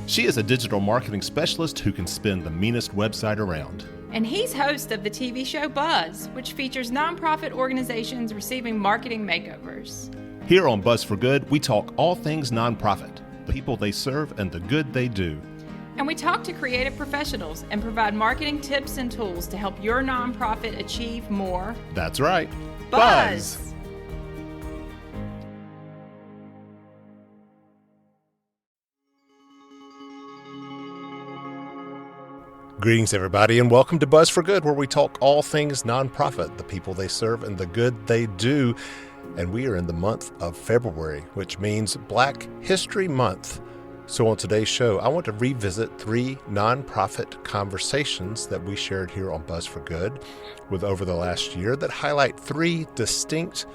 She is a digital marketing specialist who can spin the meanest website around. And he's host of the TV show Buzz, which features nonprofit organizations receiving marketing makeovers. Here on Buzz for Good, we talk all things nonprofit, the people they serve and the good they do. And we talk to creative professionals and provide marketing tips and tools to help your nonprofit achieve more. That's right. Buzz! Greetings, everybody, and welcome to Buzz for Good, where we talk all things nonprofit, the people they serve and the good they do. And we are in the month of February, which means Black History Month. So on today's show, I want to revisit 3 nonprofit conversations that we shared here on Buzz for Good with over the last year that highlight 3 distinct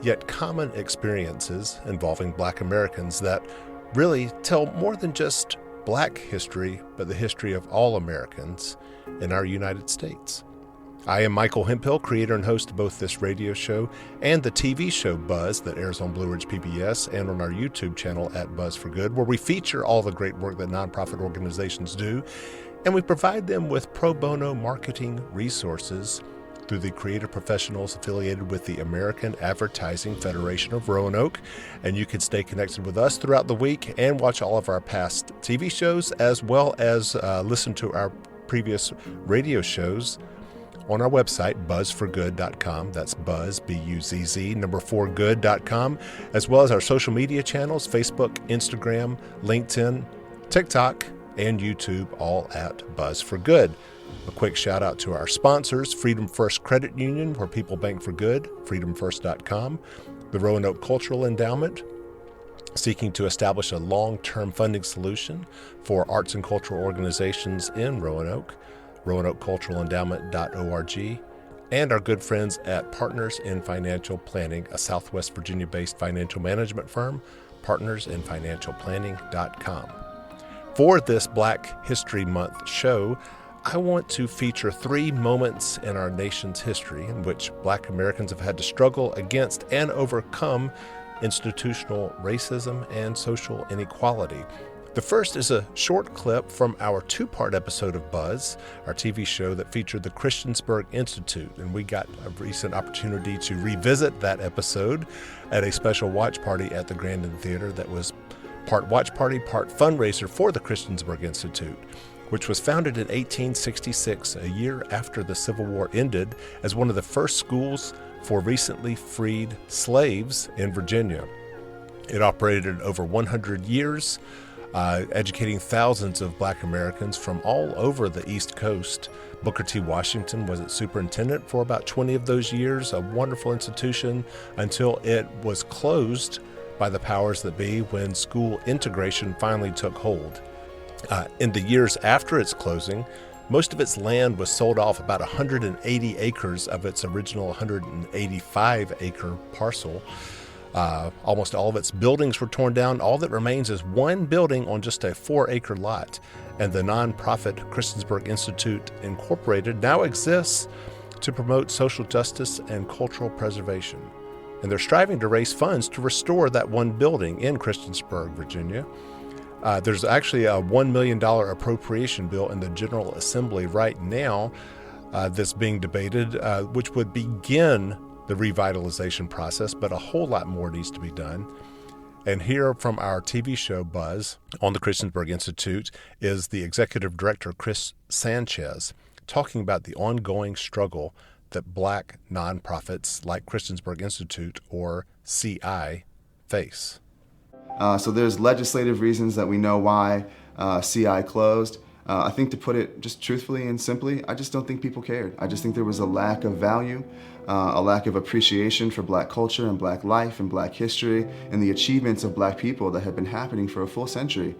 yet common experiences involving Black Americans that really tell more than just Black history, but the history of all Americans in our United States. I am Michael Hemphill, creator and host of both this radio show and the TV show Buzz that airs on Blue Ridge PBS and on our YouTube channel at Buzz for Good, where we feature all the great work that nonprofit organizations do, and we provide them with pro bono marketing resources through the creative professionals affiliated with the American Advertising Federation of Roanoke. And you can stay connected with us throughout the week and watch all of our past TV shows, as well as listen to our previous radio shows on our website, buzzforgood.com. That's buzz, B-U-Z-Z, 4good.com, as well as our social media channels, Facebook, Instagram, LinkedIn, TikTok, and YouTube, all at Buzz for Good. A quick shout out to our sponsors, Freedom First Credit Union, where people bank for good, freedomfirst.com, the Roanoke Cultural Endowment, seeking to establish a long-term funding solution for arts and cultural organizations in Roanoke, roanokeculturalendowment.org, and our good friends at Partners in Financial Planning, a Southwest Virginia-based financial management firm, partnersinfinancialplanning.com. For this Black History Month show, I want to feature 3 moments in our nation's history in which Black Americans have had to struggle against and overcome institutional racism and social inequality. The first is a short clip from our 2-part episode of Buzz, our TV show that featured the Christiansburg Institute, and we got a recent opportunity to revisit that episode at a special watch party at the Grandin Theater that was part watch party, part fundraiser for the Christiansburg Institute, which was founded in 1866, a year after the Civil War ended, as one of the first schools for recently freed slaves in Virginia. It operated over 100 years, educating thousands of Black Americans from all over the East Coast. Booker T. Washington was its superintendent for about 20 of those years, a wonderful institution until it was closed by the powers that be when school integration finally took hold. In the years after its closing, most of its land was sold off, about 180 acres of its original 185-acre parcel. Almost all of its buildings were torn down. All that remains is one building on just a 4-acre lot. And the nonprofit Christiansburg Institute Incorporated now exists to promote social justice and cultural preservation. And they're striving to raise funds to restore that one building in Christiansburg, Virginia. There's actually a $1 million appropriation bill in the General Assembly right now that's being debated, which would begin the revitalization process, but a whole lot more needs to be done. And here from our TV show Buzz on the Christiansburg Institute is the executive director, Chris Sanchez, talking about the ongoing struggle that Black nonprofits like Christiansburg Institute, or CI, face. So there's legislative reasons that we know why CI closed. I think, to put it just truthfully and simply, I just don't think people cared. I just think there was a lack of value, a lack of appreciation for Black culture and Black life and Black history and the achievements of Black people that have been happening for a full century.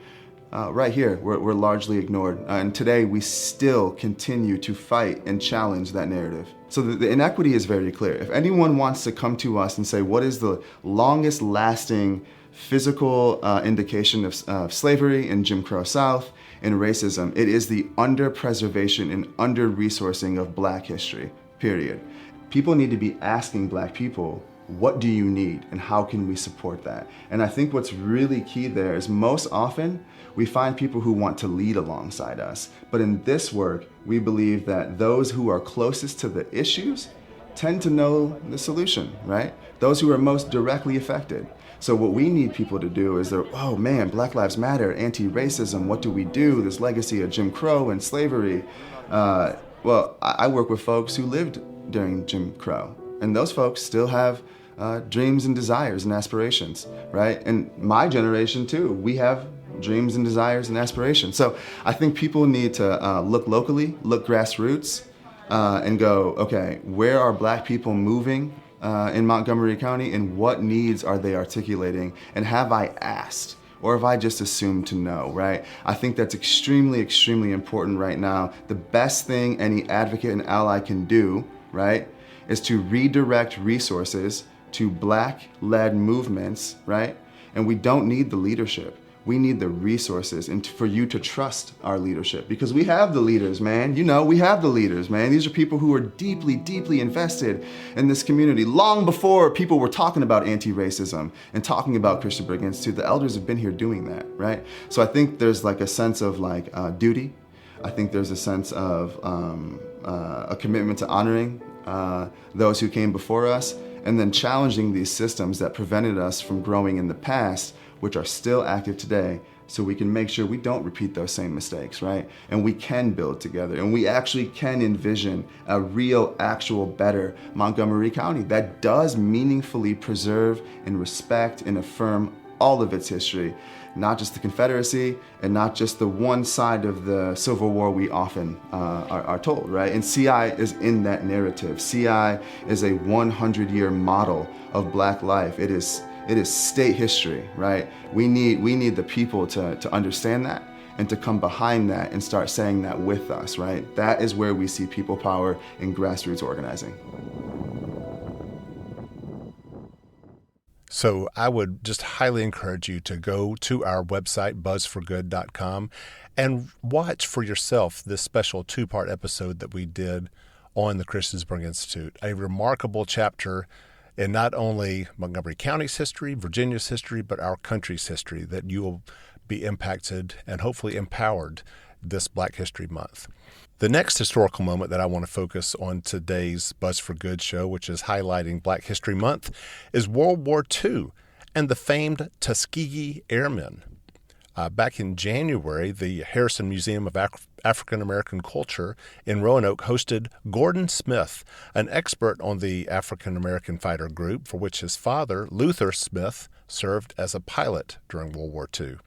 Right here, we're largely ignored. And today we still continue to fight and challenge that narrative. So the inequity is very clear. If anyone wants to come to us and say, what is the longest lasting physical indication of slavery in Jim Crow South and racism, it is the under-preservation and under-resourcing of Black history, period. People need to be asking Black people, what do you need and how can we support that? And I think what's really key there is most often we find people who want to lead alongside us. But in this work, we believe that those who are closest to the issues tend to know the solution, right? Those who are most directly affected. So what we need people to do is oh man, Black Lives Matter, anti-racism, what do we do? This legacy of Jim Crow and slavery. Well, I work with folks who lived during Jim Crow, and those folks still have dreams and desires and aspirations, right? And my generation too, we have dreams and desires and aspirations. So I think people need to look locally, look grassroots, and go, okay, where are Black people moving in Montgomery County, and what needs are they articulating? And have I asked, or have I just assumed to know, right? I think that's extremely, extremely important right now. The best thing any advocate and ally can do, right, is to redirect resources to Black-led movements, right? And we don't need the leadership. We need the resources and for you to trust our leadership, because we have the leaders, man. You know, we have the leaders, man. These are people who are deeply, deeply invested in this community. Long before people were talking about anti-racism and talking about Christian Brick Institute, the elders have been here doing that, right? So I think there's like a sense of like duty. I think there's a sense of a commitment to honoring those who came before us, and then challenging these systems that prevented us from growing in the past, which are still active today, so we can make sure we don't repeat those same mistakes, right? And we can build together, and we actually can envision a real, actual, better Montgomery County that does meaningfully preserve and respect and affirm all of its history, not just the Confederacy and not just the one side of the Civil War we often are told, right? And CI is in that narrative. CI is a 100-year model of Black life. It is state history, right? We need the people to understand that and to come behind that and start saying that with us, right? That is where we see people power and grassroots organizing. So I would just highly encourage you to go to our website, buzzforgood.com, and watch for yourself this special 2-part episode that we did on the Christian Brick Institute, a remarkable chapter in not only Montgomery County's history, Virginia's history, but our country's history, that you will be impacted and hopefully empowered this Black History Month. The next historical moment that I want to focus on today's Buzz for Good show, which is highlighting Black History Month, is World War II and the famed Tuskegee Airmen. Back in January, the Harrison Museum of African American Culture in Roanoke hosted Gordon Smith, an expert on the African American fighter group for which his father, Luther Smith, served as a pilot during World War II.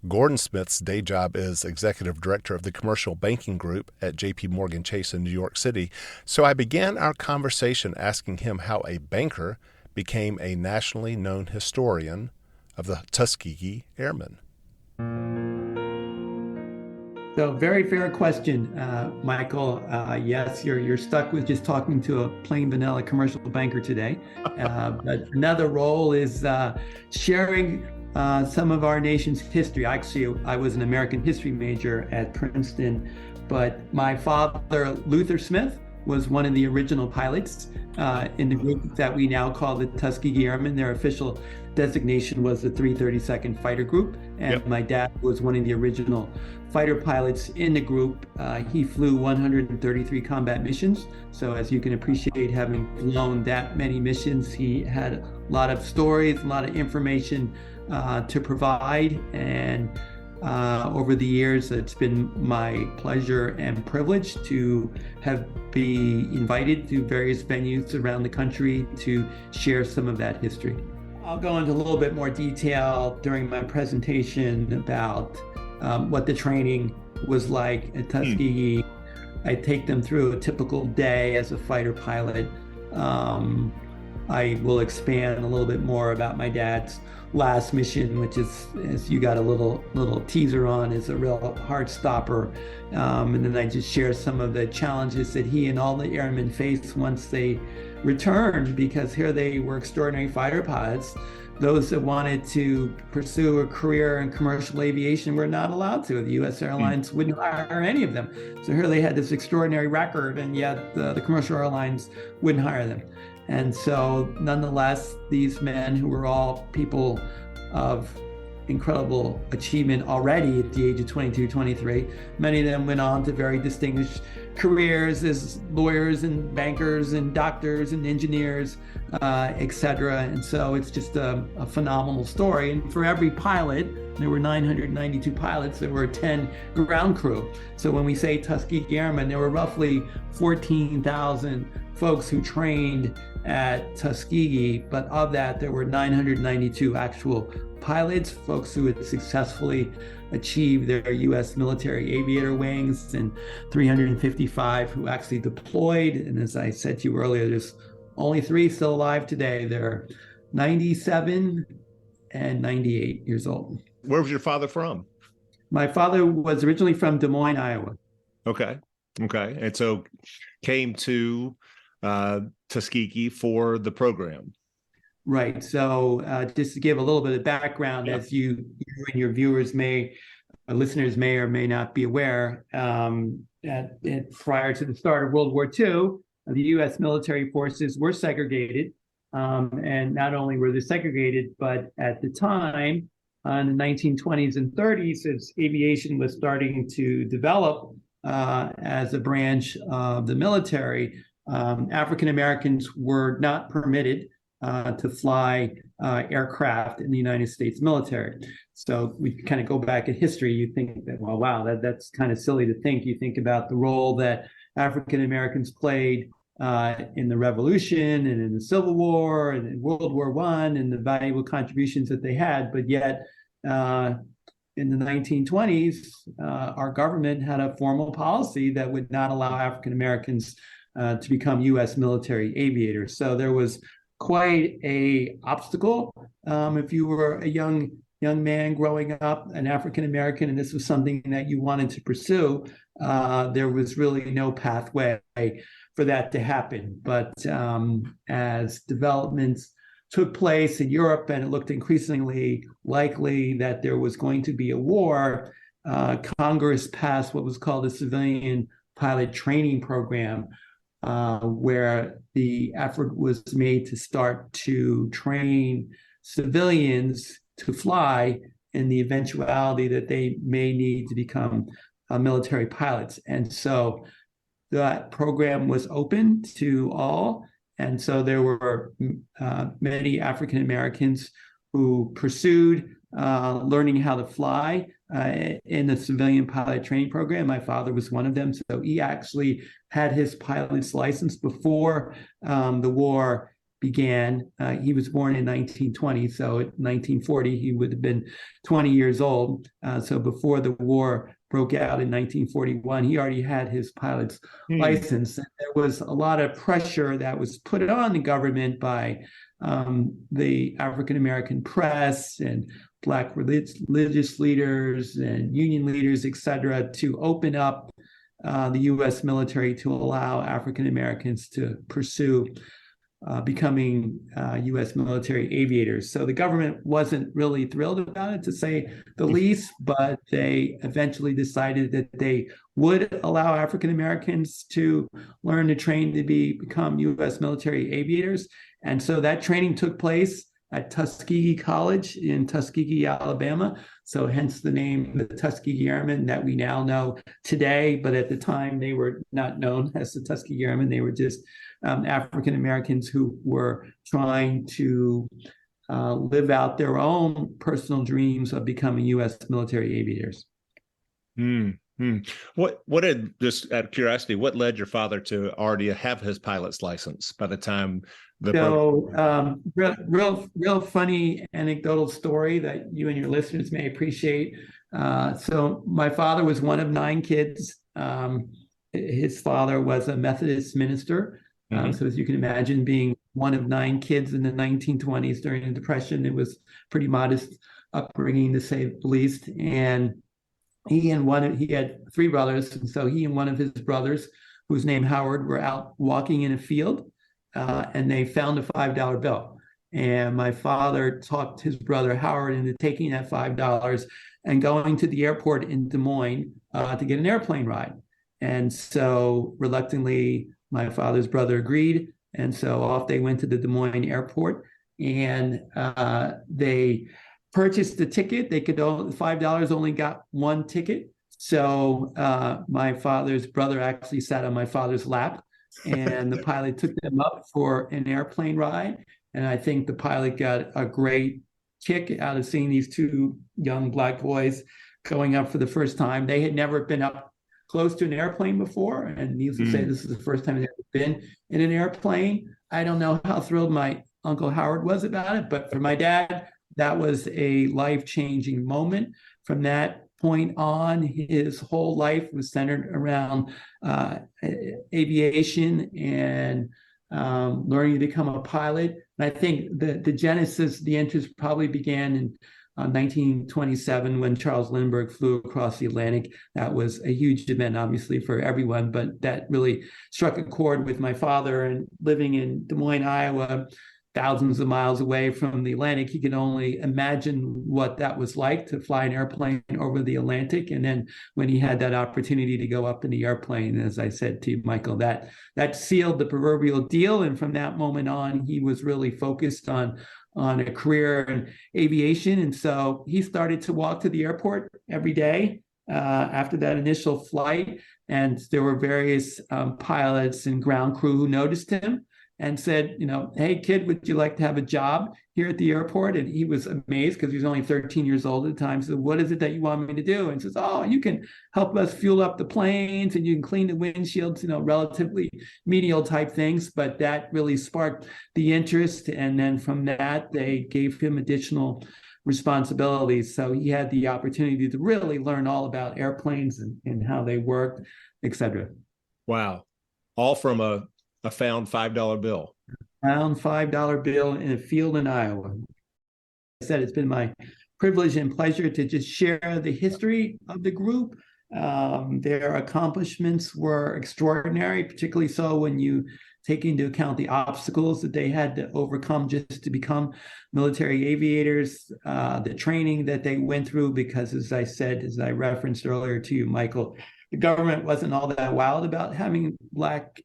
Gordon Smith's day job is executive director of the commercial banking group at J.P. Morgan Chase in New York City, so I began our conversation asking him how a banker became a nationally known historian of the Tuskegee Airmen. So very fair question, Michael. Yes, you're stuck with just talking to a plain vanilla commercial banker today. But another role is sharing some of our nation's history. Actually, I was an American history major at Princeton, but my father, Luther Smith, was one of the original pilots in the group that we now call the Tuskegee Airmen. Their official designation was the 332nd Fighter Group, and my dad was one of the original fighter pilots in the group. He flew 133 combat missions, so as you can appreciate, having flown that many missions, he had a lot of stories, a lot of information to provide, and over the years, it's been my pleasure and privilege to be invited to various venues around the country to share some of that history. I'll go into a little bit more detail during my presentation about what the training was like at Tuskegee. I take them through a typical day as a fighter pilot. I will expand a little bit more about my dad's last mission, which is, as you got a little teaser on, is a real heart stopper. And then I just share some of the challenges that he and all the airmen faced once they returned, because here they were extraordinary fighter pilots. Those that wanted to pursue a career in commercial aviation were not allowed to. The U.S. Airlines wouldn't hire any of them. So here they had this extraordinary record, and yet the commercial airlines wouldn't hire them. And so, nonetheless, these men who were all people of incredible achievement already at the age of 22, 23, many of them went on to very distinguished careers as lawyers and bankers and doctors and engineers, etc. And so it's just a phenomenal story. And for every pilot, there were 992 pilots, there were 10 ground crew. So when we say Tuskegee Airmen, there were roughly 14,000 folks who trained at Tuskegee, but of that, there were 992 actual pilots, folks who had successfully achieved their U.S. military aviator wings, and 355 who actually deployed. And as I said to you earlier, there's only 3 still alive today. They're 97 and 98 years old. Where was your father from? My father was originally from Des Moines, Iowa. Okay. And so came to Tuskegee for the program. Right. So just to give a little bit of background, as you and your viewers listeners may or may not be aware, prior to the start of World War II, the U.S. military forces were segregated. And not only were they segregated, but at the time, in the 1920s and 30s, as aviation was starting to develop as a branch of the military, African Americans were not permitted to fly aircraft in the United States military. So we kind of go back in history, you think that, well, wow, that's kind of silly to think. You think about the role that African Americans played in the Revolution and in the Civil War and in World War I, and the valuable contributions that they had. But yet, in the 1920s, our government had a formal policy that would not allow African Americans to become U.S. military aviators. So there was quite a obstacle if you were a young man growing up, an African American, and this was something that you wanted to pursue. There was really no pathway for that to happen. But as developments took place in Europe, and it looked increasingly likely that there was going to be a war, Congress passed what was called the Civilian Pilot Training Program, where the effort was made to start to train civilians to fly in the eventuality that they may need to become military pilots. And so that program was open to all. And so there were many African Americans who pursued learning how to fly in the civilian pilot training program. My father was one of them. So he actually had his pilot's license before the war began. He was born in 1920. So in 1940, he would have been 20 years old. So before the war broke out in 1941, he already had his pilot's license. And there was a lot of pressure that was put on the government by the African American press and Black religious leaders and union leaders, et cetera, to open up the U.S. military to allow African Americans to pursue becoming U.S. military aviators. So the government wasn't really thrilled about it, to say the least, but they eventually decided that they would allow African Americans to learn to train to become U.S. military aviators. And so that training took place at Tuskegee College in Tuskegee, Alabama. So hence the name, the Tuskegee Airmen, that we now know today. But at the time, they were not known as the Tuskegee Airmen. They were just African Americans who were trying to live out their own personal dreams of becoming U.S. military aviators. What had, just out of curiosity, what led your father to already have his pilot's license by the time real funny anecdotal story that you and your listeners may appreciate. So my father was one of 9 kids. His father was a Methodist minister. So as you can imagine, being one of 9 kids in the 1920s during the Depression, it was pretty modest upbringing, to say the least. And he had 3 brothers. And so he and one of his brothers, whose name Howard, were out walking in a field, and they found a $5 bill. And my father talked his brother Howard into taking that $5 and going to the airport in Des Moines to get an airplane ride. And so reluctantly, my father's brother agreed, And so off they went to the Des Moines airport, and they purchased a ticket. They could $5 only got one ticket. So my father's brother actually sat on my father's lap, and the pilot took them up for an airplane ride. And I think the pilot got a great kick out of seeing these two young Black boys going up for the first time. They had never been up close to an airplane before, and needless to say, this is the first time they've ever been in an airplane. I don't know how thrilled my Uncle Howard was about it, but for my dad, that was a life-changing moment. From that point on, his whole life was centered around aviation and learning to become a pilot. And I think the genesis, the interest probably began in 1927 when Charles Lindbergh flew across the Atlantic. That was a huge event, obviously, for everyone, but that really struck a chord with my father. And living in Des Moines, Iowa, thousands of miles away from the Atlantic, he could only imagine what that was like to fly an airplane over the Atlantic. And then when he had that opportunity to go up in the airplane, as I said to you, Michael, that sealed the proverbial deal. And from that moment on, he was really focused on a career in aviation. And so he started to walk to the airport every day after that initial flight. And there were various pilots and ground crew who noticed him and said, hey, kid, would you like to have a job here at the airport? And he was amazed because he was only 13 years old at the time. So what is it that you want me to do? And says, oh, you can help us fuel up the planes and you can clean the windshields, relatively menial type things. But that really sparked the interest. And then from that, they gave him additional responsibilities. So he had the opportunity to really learn all about airplanes and how they worked, et cetera. Wow. All from a found $5 bill. Found $5 bill in a field in Iowa. I said it's been my privilege and pleasure to just share the history of the group. Their accomplishments were extraordinary, particularly so when you take into account the obstacles that they had to overcome just to become military aviators, the training that they went through, because as I referenced earlier to you, Michael, the government wasn't all that wild about having Black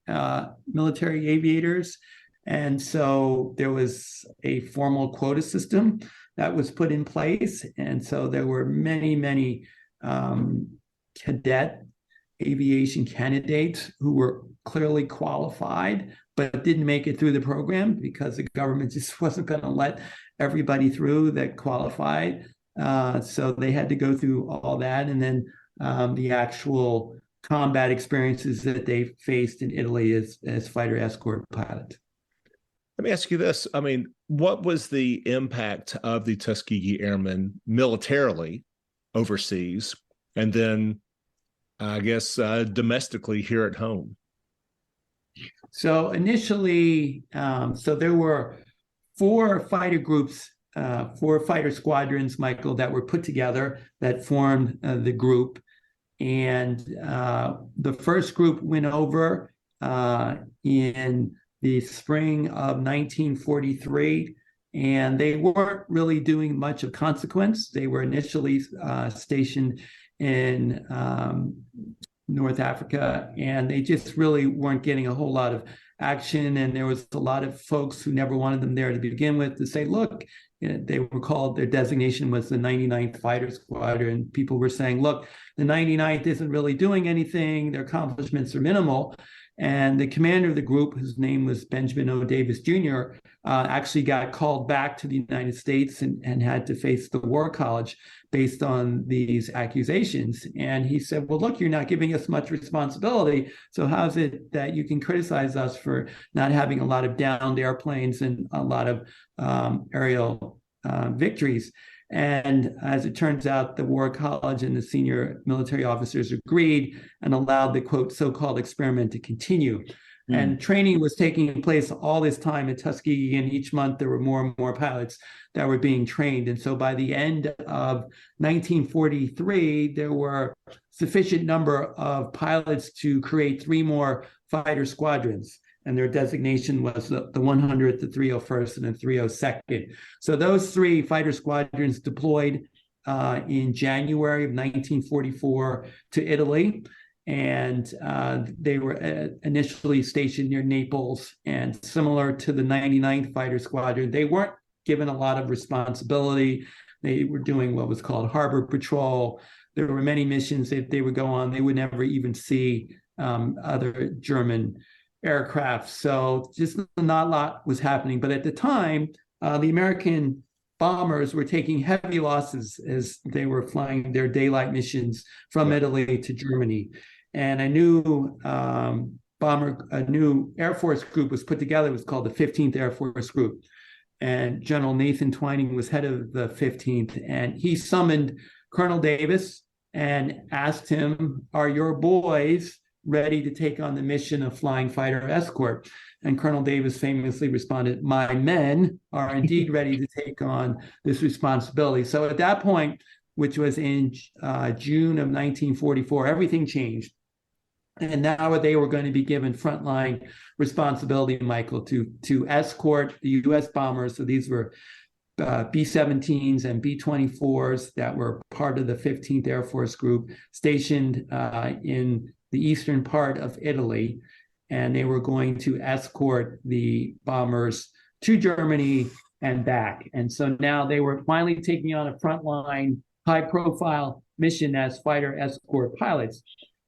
military aviators. And so there was a formal quota system that was put in place. And so there were many, many cadet aviation candidates who were clearly qualified, but didn't make it through the program because the government just wasn't going to let everybody through that qualified. So they had to go through all that. And then the actual combat experiences that they faced in Italy as fighter escort pilots. Let me ask you this. I mean, what was the impact of the Tuskegee Airmen militarily overseas, and then I guess domestically here at home? So initially, so there were 4 fighter groups, 4 fighter squadrons, Michael, that were put together that formed the group. And the first group went over in the spring of 1943, and they weren't really doing much of consequence. They were initially stationed in North Africa, and they just really weren't getting a whole lot of action. And there was a lot of folks who never wanted them there to begin with to say, look, they were called, their designation was the 99th Fighter Squadron. And people were saying, look, the 99th isn't really doing anything. Their accomplishments are minimal. And the commander of the group, whose name was Benjamin O. Davis Jr., actually got called back to the United States and had to face the War College based on these accusations. And he said, well, look, you're not giving us much responsibility. So how's it that you can criticize us for not having a lot of downed airplanes and a lot of aerial victories? And as it turns out, the War College and the senior military officers agreed and allowed the, quote, so-called experiment to continue. And training was taking place all this time at Tuskegee, and each month there were more and more pilots that were being trained. And so by the end of 1943, there were sufficient number of pilots to create 3 more fighter squadrons. And their designation was the 100th, the 301st, and the 302nd. So those 3 fighter squadrons deployed in January of 1944 to Italy. and they were initially stationed near Naples. And similar to the 99th Fighter Squadron, they weren't given a lot of responsibility. They were doing what was called harbor patrol. There were many missions that they would go on. They would never even see other German aircraft. So just not a lot was happening. But at the time, the American bombers were taking heavy losses as they were flying their daylight missions from Italy to Germany. And a new Air Force group was put together. It was called the 15th Air Force Group. And General Nathan Twining was head of the 15th. And he summoned Colonel Davis and asked him, "Are your boys ready to take on the mission of flying fighter escort?" And Colonel Davis famously responded, "My men are indeed ready to take on this responsibility." So at that point, which was in June of 1944, everything changed. And now they were going to be given frontline responsibility, Michael, to escort the U.S. bombers. So these were B-17s and B-24s that were part of the 15th Air Force Group stationed in the eastern part of Italy. And they were going to escort the bombers to Germany and back. And so now they were finally taking on a frontline, high-profile mission as fighter escort pilots.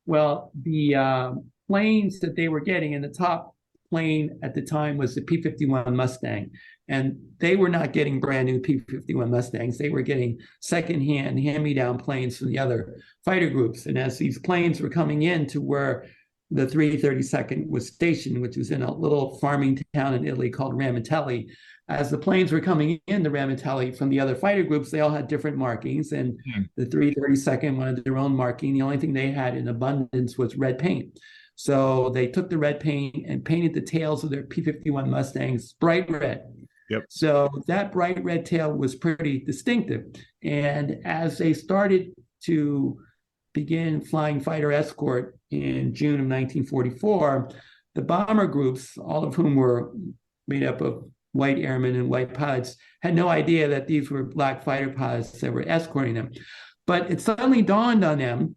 Well, the planes that they were getting, and the top plane at the time was the P-51 Mustang. And they were not getting brand new P-51 Mustangs. They were getting secondhand, hand-me-down planes from the other fighter groups. And as these planes were coming in to where the 332nd was stationed, which was in a little farming town in Italy called Ramitelli, as the planes were coming in the Ramitelli from the other fighter groups, they all had different markings. And the 332nd wanted their own marking. The only thing they had in abundance was red paint. So they took the red paint and painted the tails of their P-51 Mustangs bright red. Yep. So that bright red tail was pretty distinctive. And as they started to begin flying fighter escort in June of 1944, the bomber groups, all of whom were made up of white airmen and white pilots, had no idea that these were black fighter pilots that were escorting them. But it suddenly dawned on them,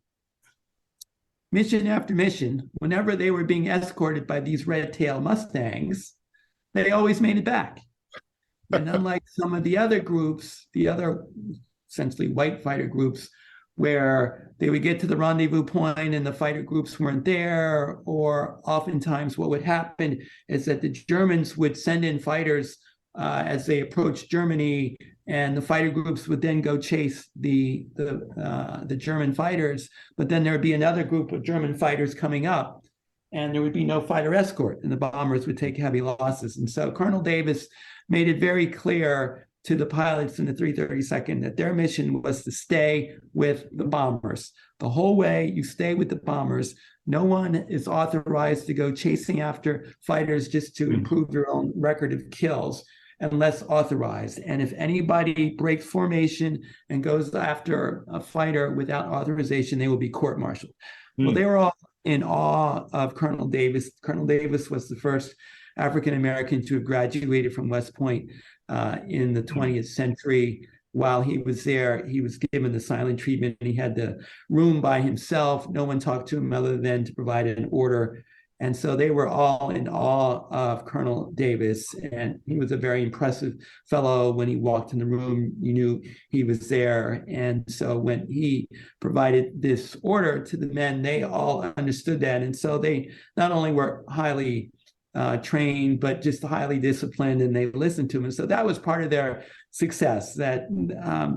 mission after mission, whenever they were being escorted by these red tail Mustangs, they always made it back. And unlike some of the other groups, the other essentially white fighter groups, where they would get to the rendezvous point and the fighter groups weren't there, or oftentimes what would happen is that the Germans would send in fighters as they approached Germany, and the fighter groups would then go chase the German fighters, but then there would be another group of German fighters coming up, and there would be no fighter escort, and the bombers would take heavy losses. And so Colonel Davis made it very clear to the pilots in the 332nd that their mission was to stay with the bombers. The whole way, you stay with the bombers. No one is authorized to go chasing after fighters just to improve their own record of kills unless authorized. And if anybody breaks formation and goes after a fighter without authorization, they will be court-martialed. Well, they were all in awe of Colonel Davis. Colonel Davis was the first African-American to have graduated from West Point in the 20th century. While he was there, he was given the silent treatment. He had the room by himself. No one talked to him other than to provide an order. And so they were all in awe of Colonel Davis. And he was a very impressive fellow. When he walked in the room, you knew he was there. And so when he provided this order to the men, they all understood that. And so they not only were highly trained, but just highly disciplined, and they listened to him. And so that was part of their success, that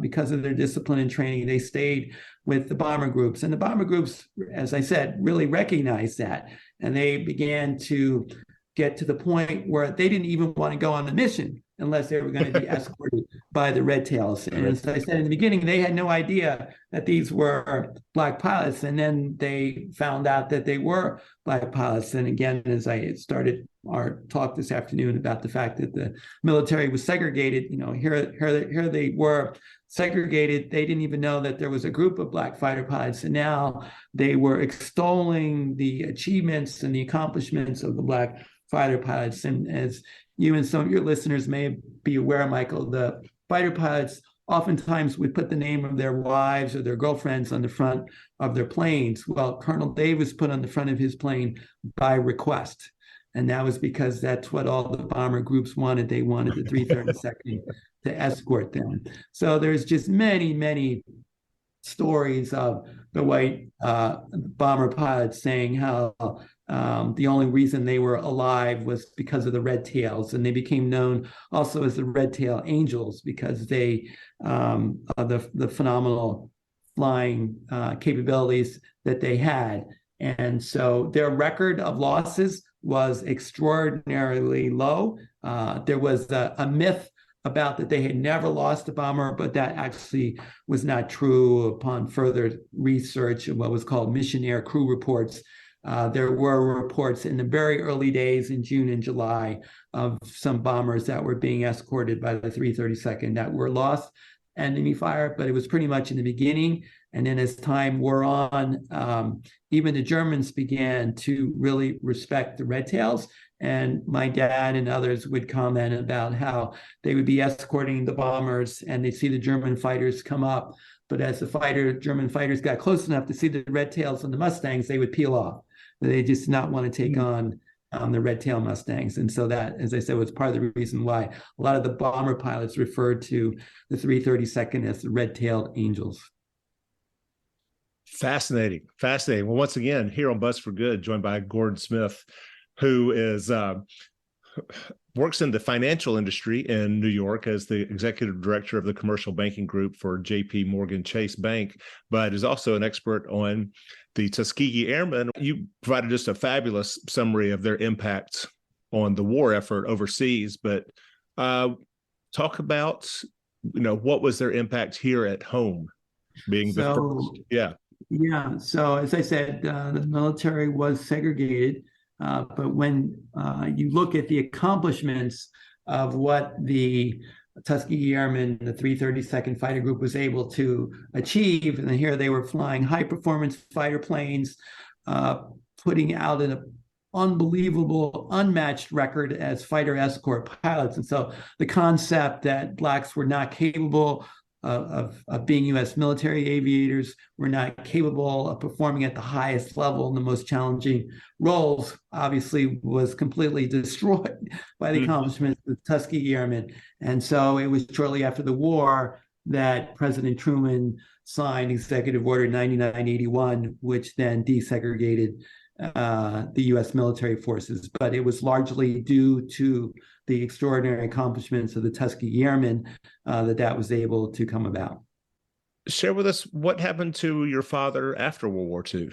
because of their discipline and training, they stayed with the bomber groups. And the bomber groups, as I said, really recognized that. And they began to get to the point where they didn't even want to go on the mission unless they were going to be escorted by the Red Tails. And as I said in the beginning, they had no idea that these were black pilots. And then they found out that they were black pilots. And again, as I started our talk this afternoon about the fact that the military was segregated, you know, here they were segregated. They didn't even know that there was a group of black fighter pilots. And now they were extolling the achievements and the accomplishments of the black fighter pilots. And as you and some of your listeners may be aware, Michael, the fighter pilots oftentimes would put the name of their wives or their girlfriends on the front of their planes. Well, Colonel Dave was put on the front of his plane by request. And that was because that's what all the bomber groups wanted. They wanted the 332nd to escort them. So there's just many, many stories of the white bomber pilots saying how the only reason they were alive was because of the red tails, and they became known also as the red tail angels because they the phenomenal flying capabilities that they had. And so their record of losses was extraordinarily low. There was a myth about that they had never lost a bomber, but that actually was not true upon further research of what was called missionaire crew reports. There were reports in the very early days in June and July of some bombers that were being escorted by the 332nd that were lost enemy fire, but it was pretty much in the beginning. And then as time wore on, even the Germans began to really respect the red tails. And my dad and others would comment about how they would be escorting the bombers and they'd see the German fighters come up. But as the German fighters got close enough to see the red tails on the Mustangs, they would peel off. They just did not want to take on the red tail Mustangs. And so that, as I said, was part of the reason why a lot of the bomber pilots referred to the 332nd as the red-tailed angels. Fascinating. Well, once again, here on Buzz for Good, joined by Gordon Smith, who is works in the financial industry in New York as the executive director of the commercial banking group for J.P. Morgan Chase Bank, but is also an expert on the Tuskegee Airmen. You provided just a fabulous summary of their impact on the war effort overseas, but talk about, what was their impact here at home, being the first? Yeah. So as I said, the military was segregated, but when you look at the accomplishments of what the Tuskegee Airmen, the 332nd Fighter Group, was able to achieve, and here they were flying high-performance fighter planes, putting out an unbelievable, unmatched record as fighter escort pilots. And so the concept that Blacks were not capable of being U.S. military aviators, were not capable of performing at the highest level in the most challenging roles, obviously was completely destroyed by the accomplishments of the Tuskegee Airmen. And so it was shortly after the war that President Truman signed Executive Order 9981, which then desegregated the U.S. military forces. But it was largely due to the extraordinary accomplishments of the Tuskegee Airmen that was able to come about. Share with us what happened to your father after World War II.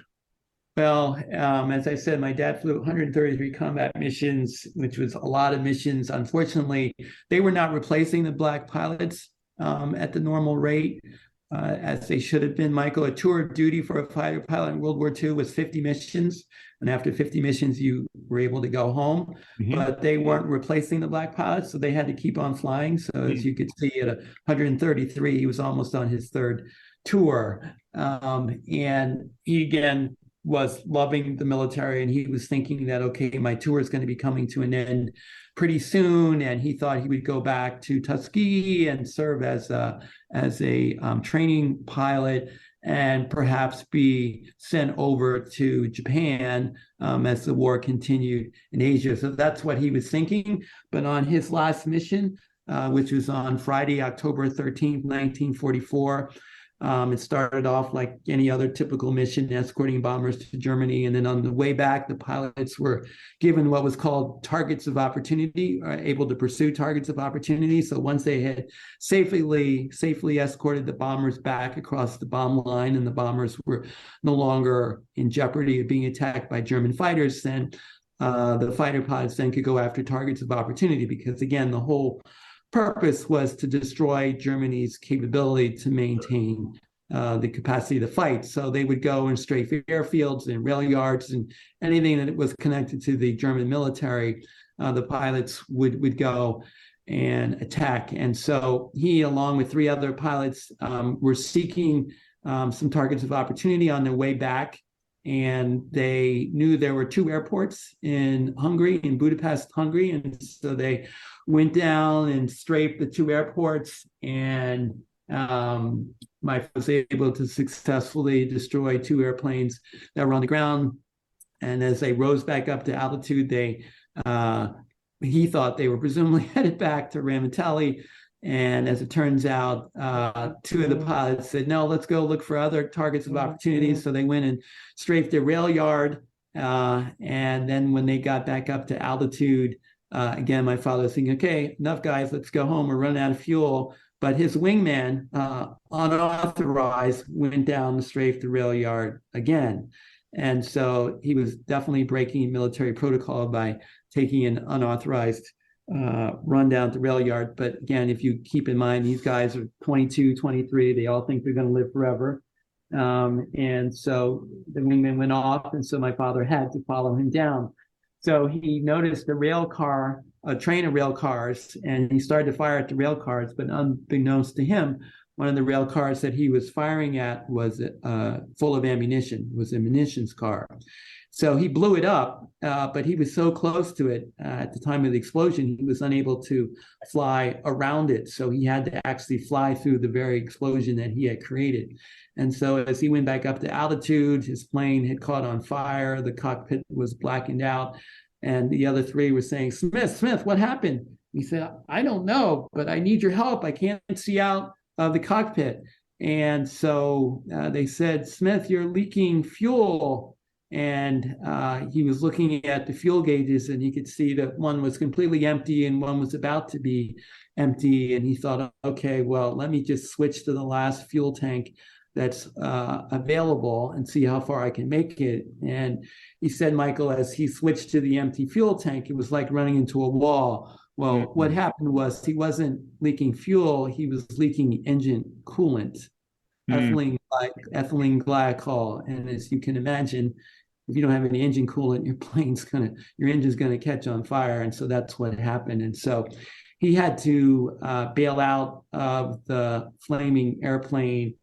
Well, as I said, my dad flew 133 combat missions, which was a lot of missions. Unfortunately, they were not replacing the Black pilots at the normal rate, as they should have been. Michael, a tour of duty for a fighter pilot in World War II was 50 missions. And after 50 missions, you were able to go home. But they weren't replacing the Black pilots, so they had to keep on flying. So as you could see, at 133, he was almost on his third tour. And he, again, was loving the military, and he was thinking that, okay, my tour is going to be coming to an end pretty soon, and he thought he would go back to Tuskegee and serve as a training pilot and perhaps be sent over to Japan as the war continued in Asia. So that's what he was thinking. But on his last mission, which was on Friday, October 13th, 1944, it started off like any other typical mission, escorting bombers to Germany. And then on the way back, the pilots were given what was called targets of opportunity, able to pursue targets of opportunity. So once they had safely escorted the bombers back across the bomb line and the bombers were no longer in jeopardy of being attacked by German fighters, then the fighter pilots then could go after targets of opportunity, because again, the whole purpose was to destroy Germany's capability to maintain the capacity to fight. So they would go and strafe airfields and rail yards and anything that was connected to the German military. The pilots would go and attack. And so he, along with three other pilots, were seeking some targets of opportunity on their way back. And they knew there were two airports in Hungary, in Budapest, Hungary. And so they went down and strafed the two airports and My father was able to successfully destroy 2 airplanes that were on the ground. And as they rose back up to altitude, he thought they were presumably headed back to Ramitelli. And as it turns out, 2 of the pilots said, no, let's go look for other targets of opportunities. So they went and strafed a rail yard. And then when they got back up to altitude, again, my father was thinking, okay, enough guys, let's go home. We're running out of fuel. But his wingman, unauthorized, went down and strafed the rail yard again. And so he was definitely breaking military protocol by taking an unauthorized run down the rail yard. But again, if you keep in mind, these guys are 22, 23, they all think they're going to live forever. And so the wingman went off, and so my father had to follow him down. So he noticed a train of rail cars, and he started to fire at the rail cars, but unbeknownst to him, one of the rail cars that he was firing at was full of ammunition, was a munitions car. So he blew it up, but he was so close to it at the time of the explosion, he was unable to fly around it. So he had to actually fly through the very explosion that he had created. And so as he went back up to altitude, his plane had caught on fire, the cockpit was blackened out, and the other 3 were saying, Smith, what happened? He said, I don't know, but I need your help. I can't see out of the cockpit. And so they said, Smith, you're leaking fuel. And he was looking at the fuel gauges, and he could see that one was completely empty and one was about to be empty. And he thought, okay, well, let me just switch to the last fuel tank that's available and see how far I can make it. And he said, Michael, as he switched to the empty fuel tank, it was like running into a wall. Well, what happened was he wasn't leaking fuel, he was leaking engine coolant, ethylene glycol. And as you can imagine, if you don't have any engine coolant, your engine's gonna catch on fire. And so that's what happened. And so he had to bail out of the flaming airplane.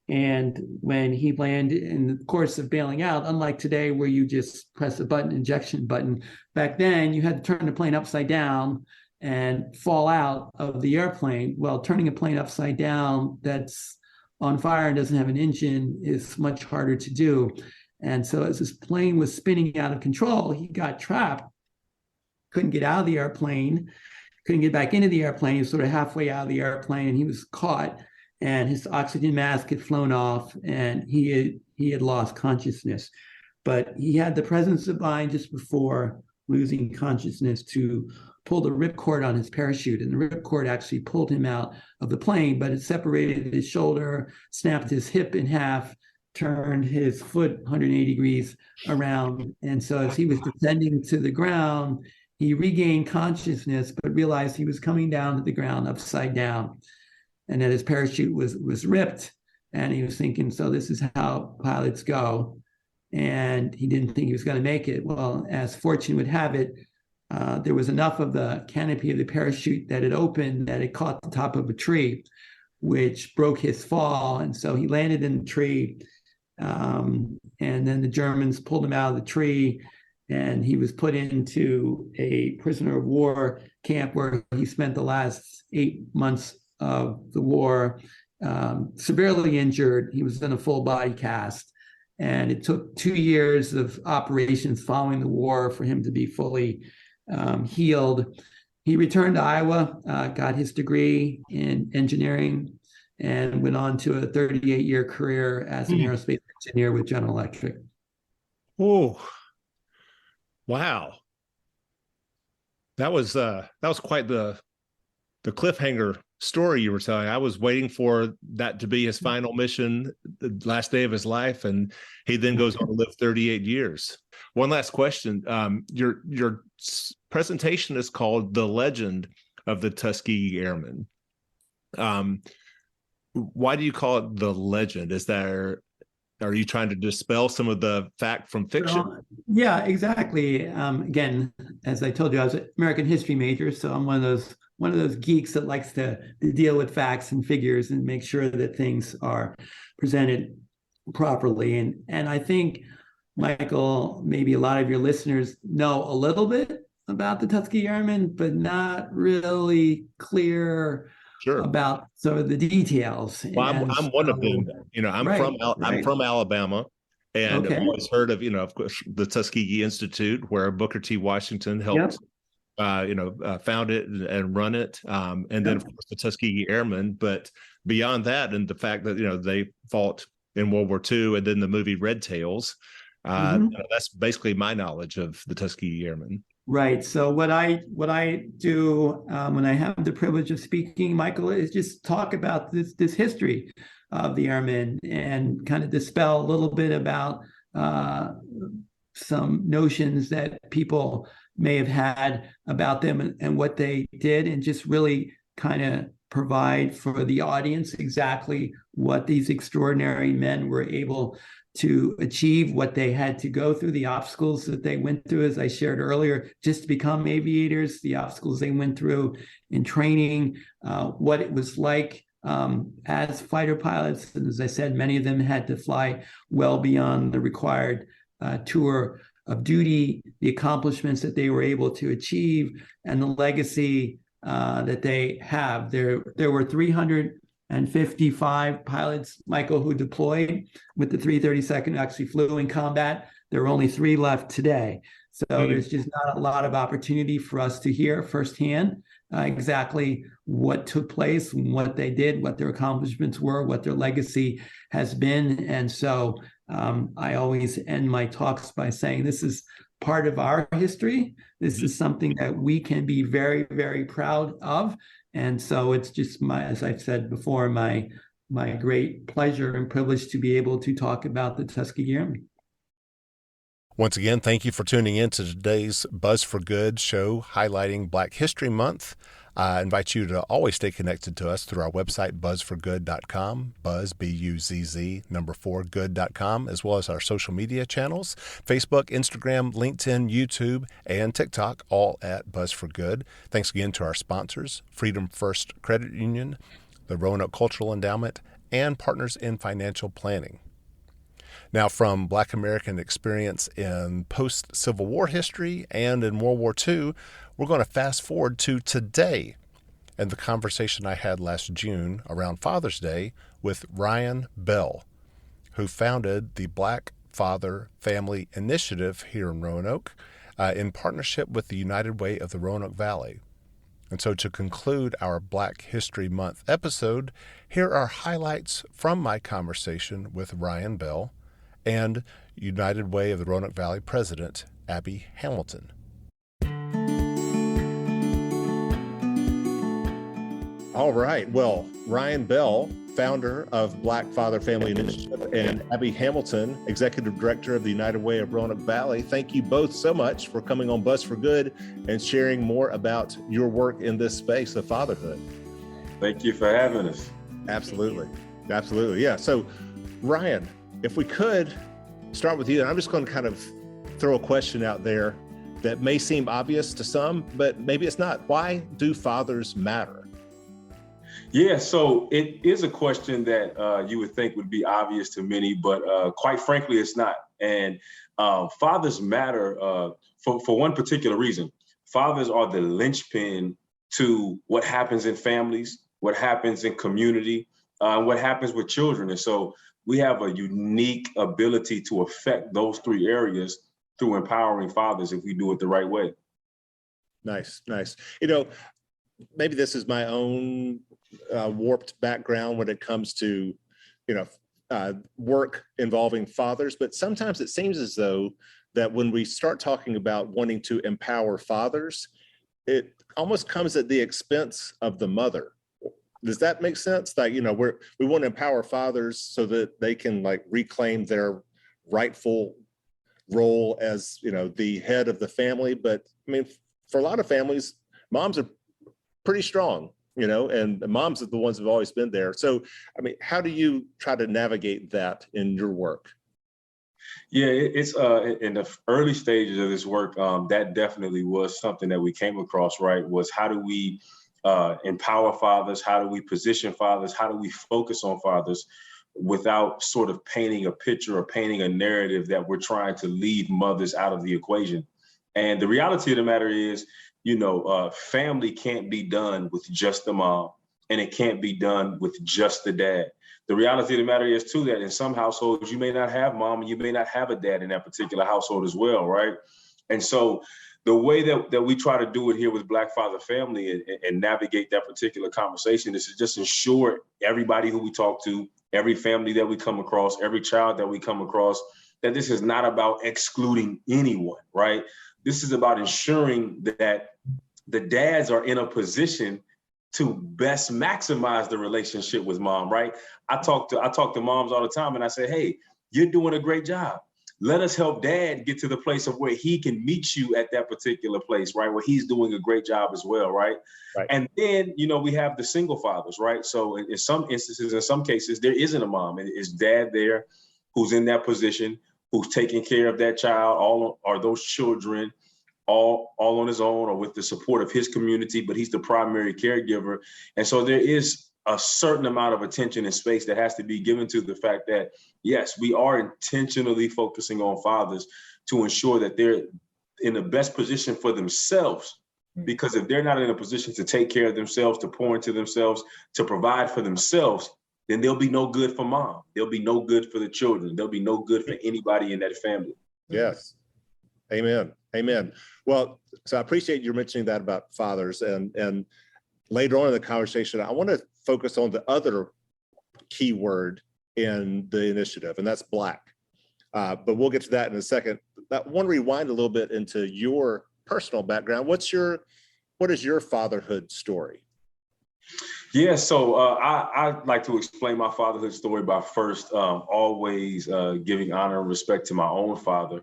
And when he landed, in the course of bailing out, unlike today where you just press a button, ejection button, back then you had to turn the plane upside down and fall out of the airplane. Well, turning a plane upside down that's on fire and doesn't have an engine is much harder to do. And so as his plane was spinning out of control, he got trapped, couldn't get out of the airplane, couldn't get back into the airplane. He was sort of halfway out of the airplane, and he was caught, and his oxygen mask had flown off, and he had lost consciousness. But he had the presence of mind just before losing consciousness to pull the ripcord on his parachute, and the ripcord actually pulled him out of the plane, but it separated his shoulder, snapped his hip in half, turned his foot 180 degrees around. And so as he was descending to the ground, he regained consciousness, but realized he was coming down to the ground upside down, and that his parachute was ripped. And he was thinking, so this is how pilots go. And he didn't think he was going to make it. Well, as fortune would have it, there was enough of the canopy of the parachute that had opened that it caught the top of a tree, which broke his fall. And so he landed in the tree. And then the Germans pulled him out of the tree, and he was put into a prisoner of war camp where he spent the last 8 months of the war, severely injured. He was in a full body cast. And it took 2 years of operations following the war for him to be fully healed. He returned to Iowa, got his degree in engineering, and went on to a 38-year career as an aerospace engineer with General Electric. Oh, wow. That was quite the cliffhanger story you were telling. I was waiting for that to be his final mission, the last day of his life, and he then goes on to live 38 years. One last question. Your presentation is called "The Legend of the Tuskegee Airmen." Why do you call it the legend? Are you trying to dispel some of the fact from fiction? Yeah, exactly. Again, as I told you, I was an American history major, so I'm one of those geeks that likes to deal with facts and figures and make sure that things are presented properly. And I think, Michael, maybe a lot of your listeners know a little bit about the Tuskegee Airmen, but not really clear Sure. about some of the details. Well, And I'm one of so, them. I'm right, I'm right. from Alabama, and I've Okay. always heard of, of course, the Tuskegee Institute, where Booker T. Washington Yep. helped found it and run it. And then, of course, the Tuskegee Airmen. But beyond that, and the fact that, they fought in World War II, and then the movie Red Tails, that's basically my knowledge of the Tuskegee Airmen. Right. So what I do when I have the privilege of speaking, Michael, is just talk about this history of the airmen and kind of dispel a little bit about some notions that people may have had about them and what they did, and just really kind of provide for the audience exactly what these extraordinary men were able to achieve, what they had to go through, the obstacles that they went through, as I shared earlier, just to become aviators, the obstacles they went through in training, what it was like as fighter pilots. And as I said, many of them had to fly well beyond the required tour of duty, the accomplishments that they were able to achieve, and the legacy that they have. There were 355 pilots, Michael, who deployed with the 332nd, actually flew in combat. There are only 3 left today. So there's just not a lot of opportunity for us to hear firsthand exactly what took place, what they did, what their accomplishments were, what their legacy has been. And so I always end my talks by saying this is part of our history. This is something that we can be very, very proud of. And so it's just as I've said before, my great pleasure and privilege to be able to talk about the Tuskegee Airmen. Once again, thank you for tuning in to today's Buzz for Good show highlighting Black History Month. I invite you to always stay connected to us through our website, buzzforgood.com, buzz, B-U-Z-Z, 4, good.com, as well as our social media channels, Facebook, Instagram, LinkedIn, YouTube, and TikTok, all at Buzz for Good. Thanks again to our sponsors, Freedom First Credit Union, the Roanoke Cultural Endowment, and Partners in Financial Planning. Now, from Black American experience in post-Civil War history and in World War II, we're going to fast forward to today and the conversation I had last June around Father's Day with Ryan Bell, who founded the Black Father Family Initiative here in Roanoke in partnership with the United Way of the Roanoke Valley. And so to conclude our Black History Month episode, here are highlights from my conversation with Ryan Bell and United Way of the Roanoke Valley President, Abby Hamilton. All right. Well, Ryan Bell, founder of Black Father Family Initiative, and Abby Hamilton, Executive Director of the United Way of Roanoke Valley, thank you both so much for coming on Buzz for Good and sharing more about your work in this space of fatherhood. Thank you for having us. Absolutely. Absolutely. Yeah. So, Ryan, if we could start with you, and I'm just going to kind of throw a question out there that may seem obvious to some, but maybe it's not. Why do fathers matter? Yeah, so it is a question that you would think would be obvious to many, but quite frankly, it's not. And fathers matter for one particular reason. Fathers are the linchpin to what happens in families, what happens in community, and what happens with children. And so we have a unique ability to affect those 3 areas through empowering fathers if we do it the right way. Nice, nice. Maybe this is my own warped background when it comes to, work involving fathers, but sometimes it seems as though that when we start talking about wanting to empower fathers, it almost comes at the expense of the mother. Does that make sense? Like, we want to empower fathers so that they can reclaim their rightful role as, the head of the family. But I mean, for a lot of families, moms are pretty strong, and moms are the ones who've always been there. So, I mean, how do you try to navigate that in your work? Yeah, it's in the early stages of this work, that definitely was something that we came across, right? Was how do we empower fathers? How do we position fathers? How do we focus on fathers without sort of painting a picture or painting a narrative that we're trying to leave mothers out of the equation? And the reality of the matter is, family can't be done with just the mom. and it can't be done with just the dad. The reality of the matter is too that in some households you may not have mom and you may not have a dad in that particular household as well, right? And so the way that we try to do it here with Black Father Family and navigate that particular conversation is to just ensure everybody who we talk to, every family that we come across, every child that we come across, that this is not about excluding anyone, right? This is about ensuring that the dads are in a position to best maximize the relationship with mom, right? I talk to moms all the time and I say, hey, you're doing a great job. Let us help dad get to the place of where he can meet you at that particular place, right? Where he's doing a great job as well, right? And then, we have the single fathers, right? So in some instances, in some cases, there isn't a mom. It's dad there who's in that position, who's taking care of that child, or those children, all on his own or with the support of his community, but he's the primary caregiver. And so there is a certain amount of attention and space that has to be given to the fact that, yes, we are intentionally focusing on fathers to ensure that they're in the best position for themselves. Because if they're not in a position to take care of themselves, to pour into themselves, to provide for themselves, then they'll be no good for mom. They'll be no good for the children. They'll be no good for anybody in that family. Yes. Amen. Amen. Well, so I appreciate you mentioning that about fathers, and later on in the conversation, I want to focus on the other key word in the initiative, and that's Black. But we'll get to that in a second. I want to rewind a little bit into your personal background. What is your fatherhood story? Yeah, so I like to explain my fatherhood story by first always giving honor and respect to my own father,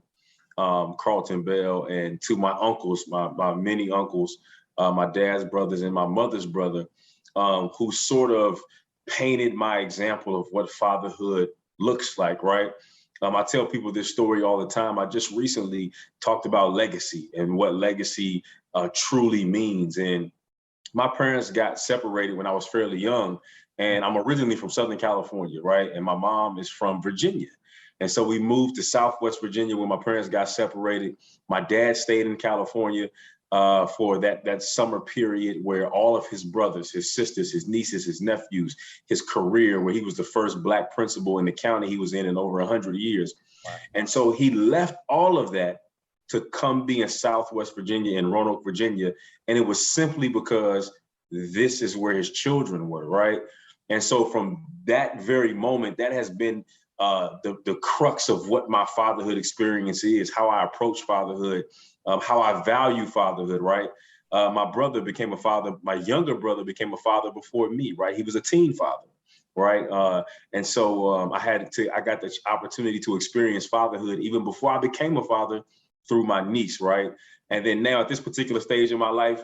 Carlton Bell, and to my uncles, my many uncles, my dad's brothers and my mother's brother, who sort of painted my example of what fatherhood looks like, right? I tell people this story all the time. I just recently talked about legacy and what legacy truly means. And my parents got separated when I was fairly young, and I'm originally from Southern California, right? And my mom is from Virginia. And so we moved to Southwest Virginia when my parents got separated. My dad stayed in California for that summer period where all of his brothers, his sisters, his nieces, his nephews, his career, where he was the first Black principal in the county he was in over 100 years. Wow. And so he left all of that to come be in Southwest Virginia, in Roanoke, Virginia. And it was simply because this is where his children were, right? And so from that very moment, that has been the crux of what my fatherhood experience is, how I approach fatherhood, how I value fatherhood, right? My brother became a father. My younger brother became a father before me, right? He was a teen father, right? And so I got the opportunity to experience fatherhood even before I became a father through my niece, right? And then now at this particular stage in my life,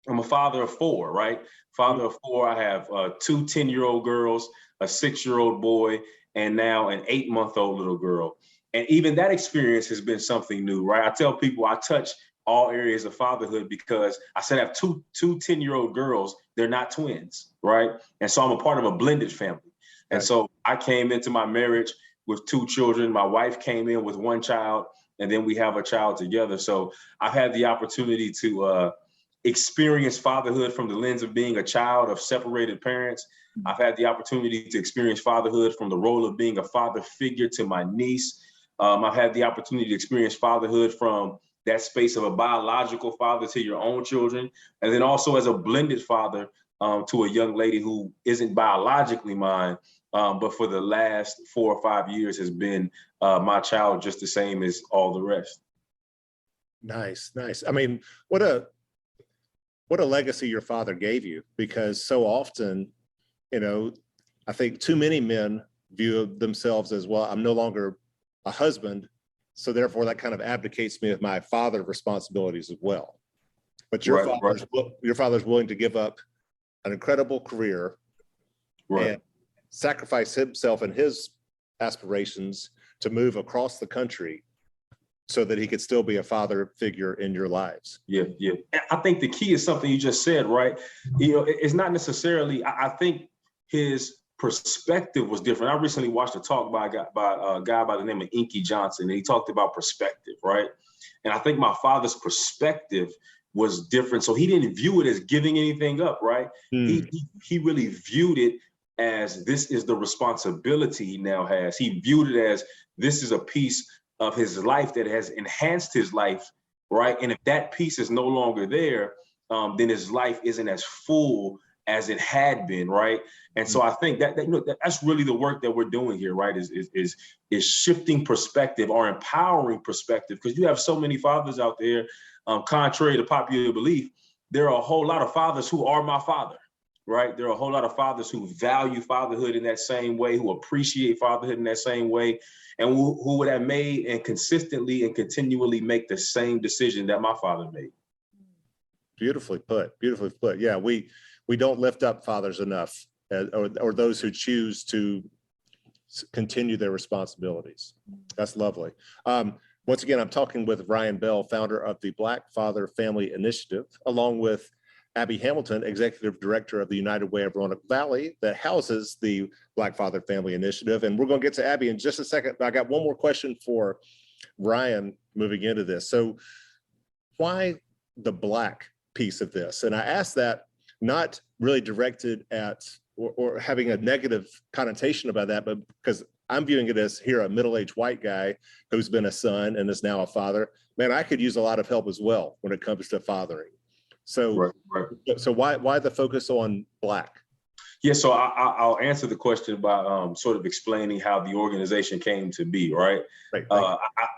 I'm a father of four, right? Father of four. I have two 10-year-old girls, a 6-year-old boy, and now an 8-month-old little girl. And even that experience has been something new, right? I tell people I touch all areas of fatherhood because I said I have two 10-year-old girls. They're not twins, right? And so I'm a part of a blended family. And so I came into my marriage with 2 children. My wife came in with 1 child, and then we have a child together. So I've had the opportunity to experience fatherhood from the lens of being a child of separated parents. I've had the opportunity to experience fatherhood from the role of being a father figure to my niece. I've had the opportunity to experience fatherhood from that space of a biological father to your own children, and then also as a blended father to a young lady who isn't biologically mine, but for the last 4 or 5 years has been my child, just the same as all the rest. Nice, nice. I mean, what a legacy your father gave you, because so often, I think too many men view themselves as, well, I'm no longer a husband, so therefore that kind of abdicates me of my father responsibilities as well. But your father's willing to give up an incredible career and sacrifice himself and his aspirations to move across the country so that he could still be a father figure in your lives. Yeah. I think the key is something you just said, right? It's not necessarily, I think his perspective was different. I recently watched a talk by a guy by the name of Inky Johnson, and he talked about perspective, right? And I think my father's perspective was different. So he didn't view it as giving anything up, right? He really viewed it as this is the responsibility he now has. He viewed it as this is a piece of his life that has enhanced his life, right? And if that piece is no longer there, then his life isn't as full as it had been, right? And so I think that's really the work that we're doing here, right? Is shifting perspective or empowering perspective, because you have so many fathers out there. Contrary to popular belief, there are a whole lot of fathers who are my father, right? There are a whole lot of fathers who value fatherhood in that same way, who appreciate fatherhood in that same way, and who would have made and consistently and continually make the same decision that my father made. Beautifully put. Beautifully put. Yeah, we don't lift up fathers enough, or those who choose to continue their responsibilities. That's lovely. Once again, I'm talking with Ryan Bell, founder of the Black Father Family Initiative, along with Abby Hamilton, Executive Director of the United Way of Roanoke Valley, that houses the Black Father Family Initiative. And we're going to get to Abby in just a second. But I got one more question for Ryan moving into this. So why the Black piece of this? And I asked that not really directed at or having a negative connotation about that, but because I'm viewing it as here, a middle-aged white guy who's been a son and is now a father. Man, I could use a lot of help as well when it comes to fathering. So, so why the focus on Black? Yeah, so I'll answer the question by sort of explaining how the organization came to be, right? I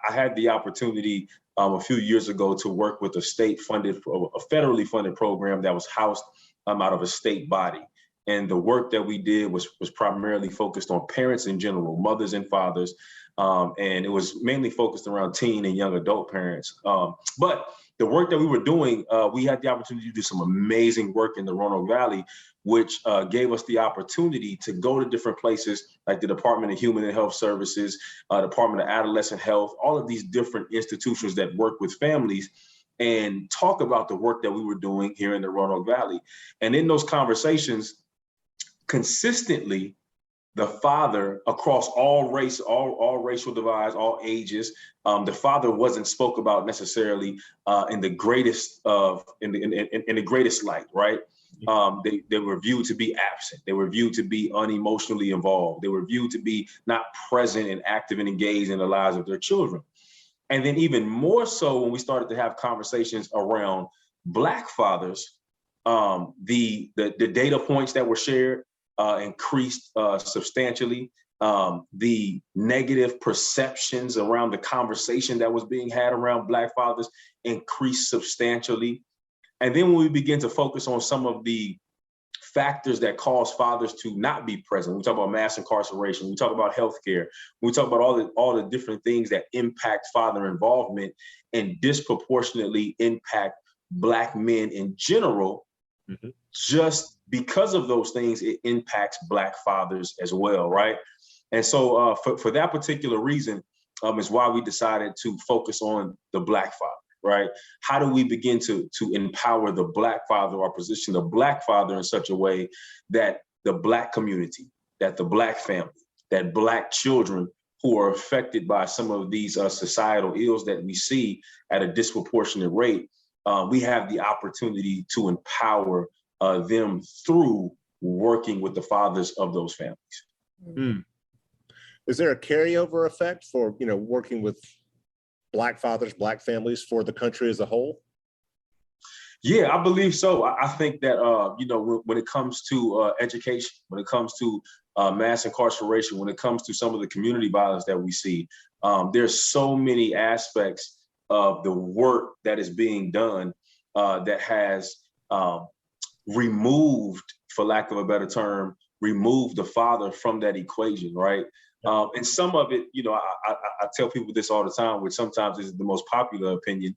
had the opportunity a few years ago to work with a federally funded program that was housed out of a state body. And the work that we did was primarily focused on parents in general, mothers and fathers. And it was mainly focused around teen and young adult parents. But the work that we were doing, we had the opportunity to do some amazing work in the Roanoke Valley, which gave us the opportunity to go to different places like the Department of Human and Health Services, Department of Adolescent Health, all of these different institutions that work with families, and talk about the work that we were doing here in the Roanoke Valley. And in those conversations, consistently, the father across all race, all racial divides, all ages, the father wasn't spoke about necessarily in the greatest light, right? They were viewed to be absent. They were viewed to be unemotionally involved. They were viewed to be not present and active and engaged in the lives of their children. And then even more so when we started to have conversations around Black fathers, the data points that were shared increased substantially. The negative perceptions around the conversation that was being had around Black fathers increased substantially. And then when we begin to focus on some of the factors that cause fathers to not be present, we talk about mass incarceration, we talk about healthcare, we talk about all the different things that impact father involvement and disproportionately impact Black men in general. Just because of those things, it impacts Black fathers as well, right? And so for that particular reason is why we decided to focus on the Black father, right? How do we begin to empower the Black father or position the Black father in such a way that the Black community, that the Black family, that Black children who are affected by some of these societal ills that we see at a disproportionate rate, we have the opportunity to empower them through working with the fathers of those families. Is there a carryover effect for, working with Black fathers, Black families for the country as a whole? Yeah, I believe so. I think that, when it comes to education, when it comes to mass incarceration, when it comes to some of the community violence that we see, there's so many aspects of the work that is being done that has removed, for lack of a better term, removed the father from that equation, right? And some of it, I tell people this all the time, which sometimes is the most popular opinion.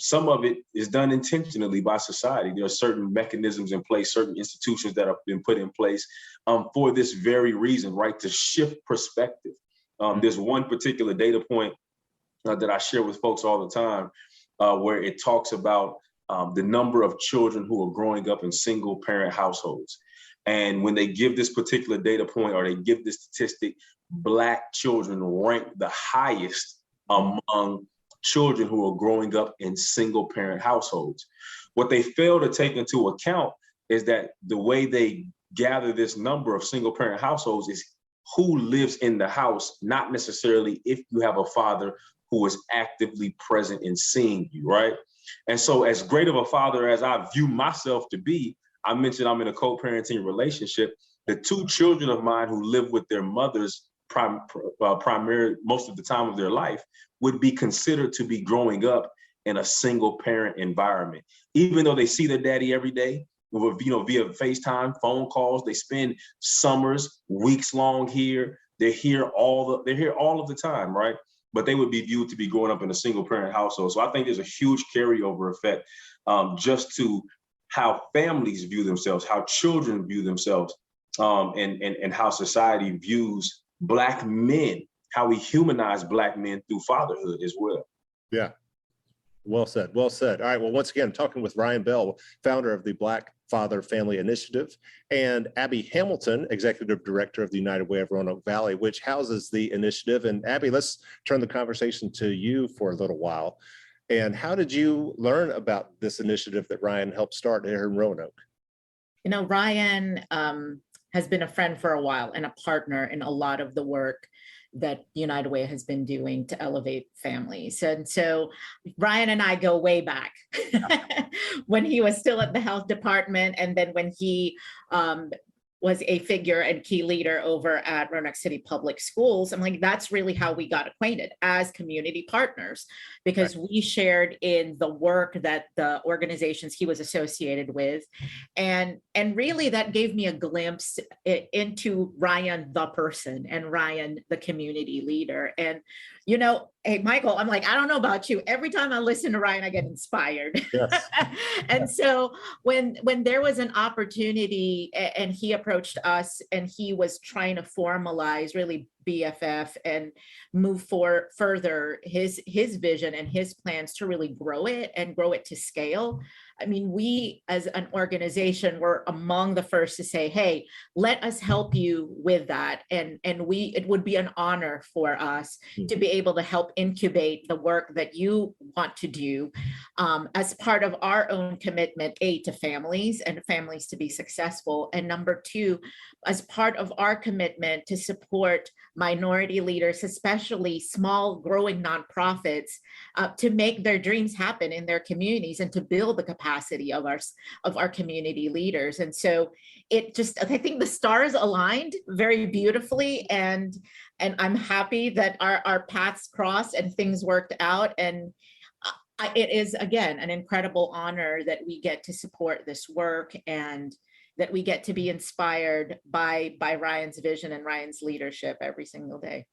Some of it is done intentionally by society. There are certain mechanisms in place, certain institutions that have been put in place for this very reason, right? To shift perspective. There's one particular data point that I share with folks all the time where it talks about the number of children who are growing up in single parent households. And when they give this particular data point or they give this statistic, Black children rank the highest among children who are growing up in single parent households. What they fail to take into account is that the way they gather this number of single parent households is who lives in the house, not necessarily if you have a father who is actively present in seeing you, right? And so as great of a father as I view myself to be, I mentioned I'm in a co-parenting relationship. The two children of mine who live with their mothers primary most of the time of their life would be considered to be growing up in a single parent environment. Even though they see their daddy every day, via FaceTime, phone calls, they spend summers, weeks long here. They're here all of the time, right? But they would be viewed to be growing up in a single parent household. So I think there's a huge carryover effect just to how families view themselves, how children view themselves, and how society views Black men, how we humanize Black men through fatherhood as well. Yeah. Well said. Well said. All right. Well, once again, talking with Ryan Bell, founder of the Black Father Family Initiative, and Abby Hamilton, executive director of the United Way of Roanoke Valley, which houses the initiative. And Abby, let's turn the conversation to you for a little while. And how did you learn about this initiative that Ryan helped start here in Roanoke? You know, Ryan has been a friend for a while and a partner in a lot of the work that United Way has been doing to elevate families. And so Ryan and I go way back when he was still at the health department, and then when he was a figure and key leader over at Roanoke City Public Schools. I'm like, that's really how we got acquainted as community partners, because we shared in the work that the organizations he was associated with. And really that gave me a glimpse into Ryan, the person, and Ryan, the community leader. And, you know, hey, Michael, I'm like, I don't know about you. Every time I listen to Ryan, I get inspired. Yes. And so when there was an opportunity and he approached us and he was trying to formalize really BFF and move further his vision and his plans to really grow it and grow it to scale. I mean, we as an organization were among the first to say, hey, let us help you with that. And it would be an honor for us to be able to help incubate the work that you want to do as part of our own commitment, A, to families and families to be successful. And number two, as part of our commitment to support minority leaders, especially small growing nonprofits, to make their dreams happen in their communities and to build the capacity of our community leaders. And so it just, I think the stars aligned very beautifully, and I'm happy that our paths crossed and things worked out. And it is, again, an incredible honor that we get to support this work and that we get to be inspired by Ryan's vision and Ryan's leadership every single day.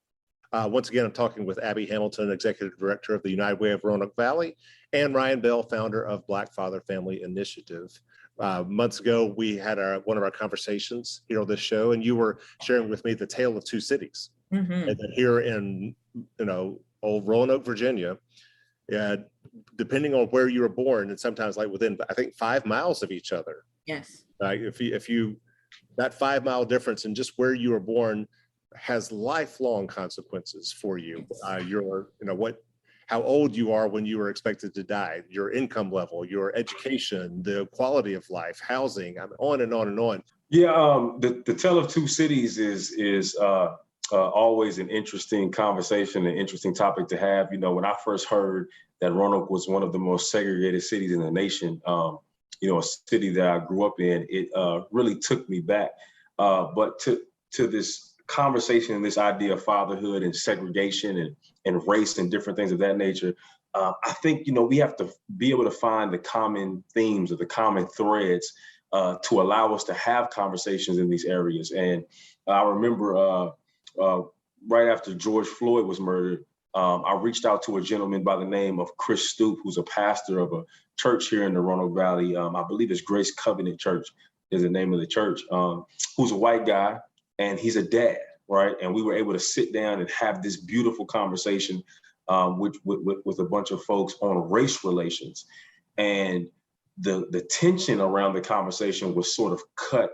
Once again, I'm talking with Abby Hamilton, Executive Director of the United Way of Roanoke Valley, and Ryan Bell, founder of Black Father Family Initiative. Months ago, we had one of our conversations here on this show, and you were sharing with me the tale of two cities. Mm-hmm. And then here in, old Roanoke, Virginia, depending on where you were born, and sometimes like within, I think, 5 miles of each other. Yes. If you that 5 mile difference in just where you were born has lifelong consequences for you. How old you are when you are expected to die, your income level, your education, the quality of life, housing, on and on and on. Yeah, the tale of two cities is always an interesting conversation, an interesting topic to have. You know, when I first heard that Roanoke was one of the most segregated cities in the nation, a city that I grew up in, it really took me back. But to this conversation and this idea of fatherhood and segregation and race and different things of that nature, I think, we have to be able to find the common themes or the common threads to allow us to have conversations in these areas. And I remember right after George Floyd was murdered, I reached out to a gentleman by the name of Chris Stoop, who's a pastor of a church here in the Roanoke Valley. I believe it's Grace Covenant Church is the name of the church, who's a white guy, and he's a dad, right? And we were able to sit down and have this beautiful conversation with a bunch of folks on race relations. And the tension around the conversation was sort of cut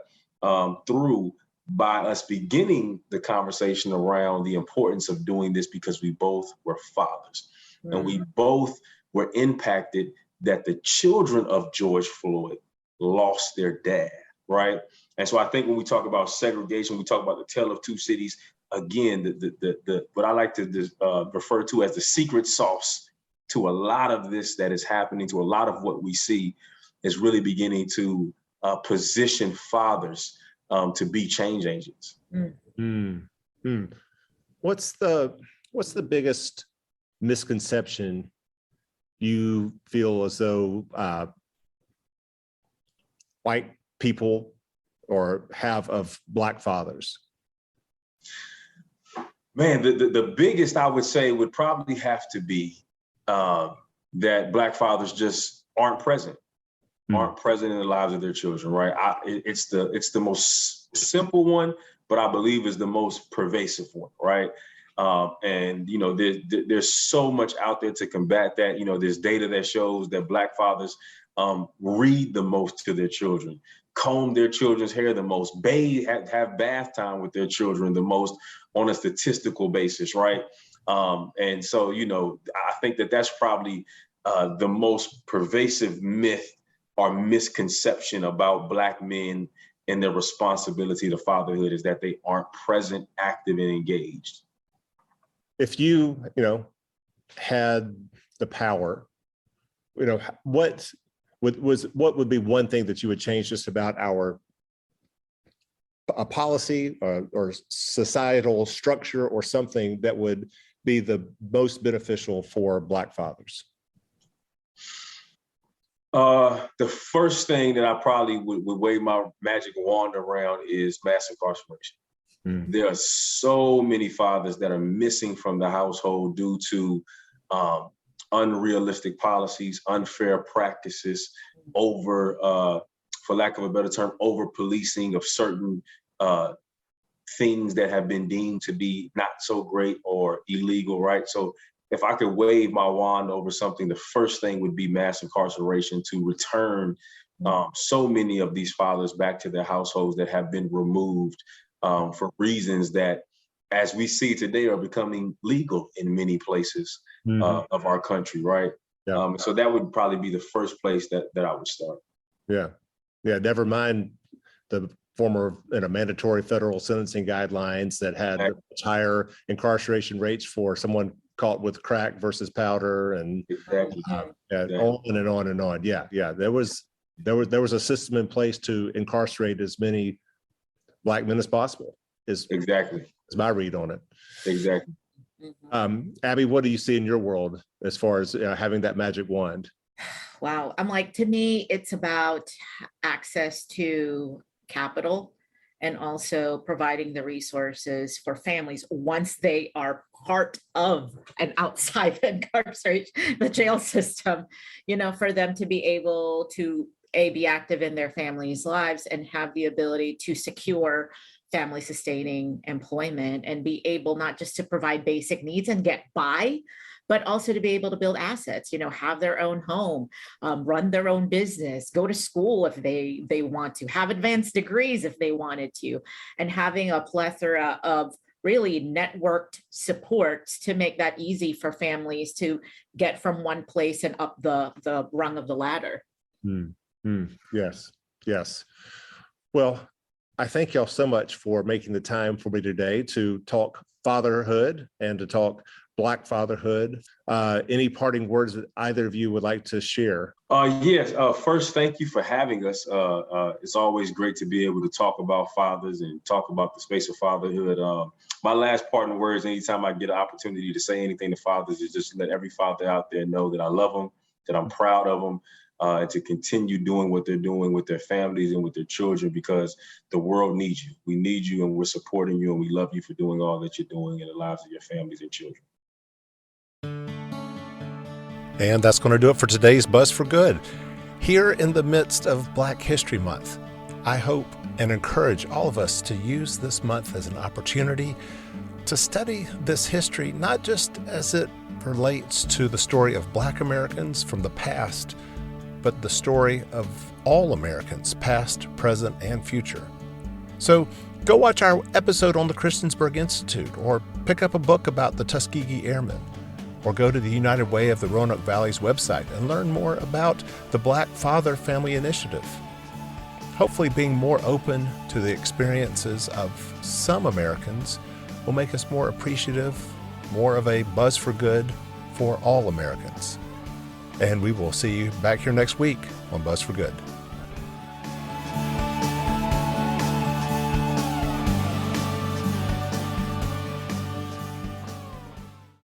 through by us beginning the conversation around the importance of doing this because we both were fathers. And we both were impacted that the children of George Floyd lost their dad, right? And so I think when we talk about segregation, we talk about the tale of two cities, again, the what I like to refer to as the secret sauce to a lot of this that is happening, to a lot of what we see, is really beginning to position fathers to be change agents. What's the biggest misconception you feel as though white people or have of Black fathers? Man, the biggest, I would say, would probably have to be that Black fathers just aren't present in the lives of their children, right? It's the most simple one, but I believe is the most pervasive one, right? And there's so much out there to combat that. There's data that shows that Black fathers read the most to their children, comb their children's hair the most, bathe, have bath time with their children the most on a statistical basis, right? And so, I think that that's probably the most pervasive myth or misconception about Black men and their responsibility to fatherhood, is that they aren't present, active, and engaged. If you, had the power, what would be one thing that you would change just about a policy or societal structure or something that would be the most beneficial for Black fathers? The first thing that I probably would wave my magic wand around is mass incarceration. There are so many fathers that are missing from the household due to unrealistic policies, unfair practices, over, for lack of a better term, over policing of certain things that have been deemed to be not so great or illegal, right? So if I could wave my wand over something, the first thing would be mass incarceration, to return so many of these fathers back to their households that have been removed for reasons that, as we see today, are becoming legal in many places of our country, right? Yeah. So that would probably be the first place that I would start. Yeah. Never mind the former mandatory federal sentencing guidelines that had higher incarceration rates for someone caught with crack versus powder, and on and on and on. Yeah. There was a system in place to incarcerate as many Black men as possible. Is my read on it. Exactly. Abby, what do you see in your world as far as having that magic wand? Wow. To me, it's about access to capital and also providing the resources for families once they are part of and outside the incarceration, the jail system, for them to be able to be active in their families' lives and have the ability to secure family sustaining employment and be able not just to provide basic needs and get by, but also to be able to build assets, have their own home, run their own business, go to school if they want to, have advanced degrees if they wanted to, and having a plethora of really networked supports to make that easy for families to get from one place and up the rung of the ladder. Yes. Well, I thank y'all so much for making the time for me today to talk fatherhood and to talk Black fatherhood. Any parting words that either of you would like to share? Yes. First, thank you for having us. It's always great to be able to talk about fathers and talk about the space of fatherhood. My last parting words, anytime I get an opportunity to say anything to fathers, is just let every father out there know that I love them, that I'm proud of them, and to continue doing what they're doing with their families and with their children, because the world needs you. We need you, and we're supporting you, and we love you for doing all that you're doing in the lives of your families and children. And that's going to do it for today's Buzz for Good. Here in the midst of Black History Month, I hope and encourage all of us to use this month as an opportunity to study this history, not just as it relates to the story of Black Americans from the past, but the story of all Americans, past, present, and future. So go watch our episode on the Christiansburg Institute, or pick up a book about the Tuskegee Airmen. or go to the United Way of the Roanoke Valley's website and learn more about the Black Father Family Initiative. Hopefully, being more open to the experiences of some Americans will make us more appreciative, more of a buzz for good for all Americans. And we will see you back here next week on Buzz for Good.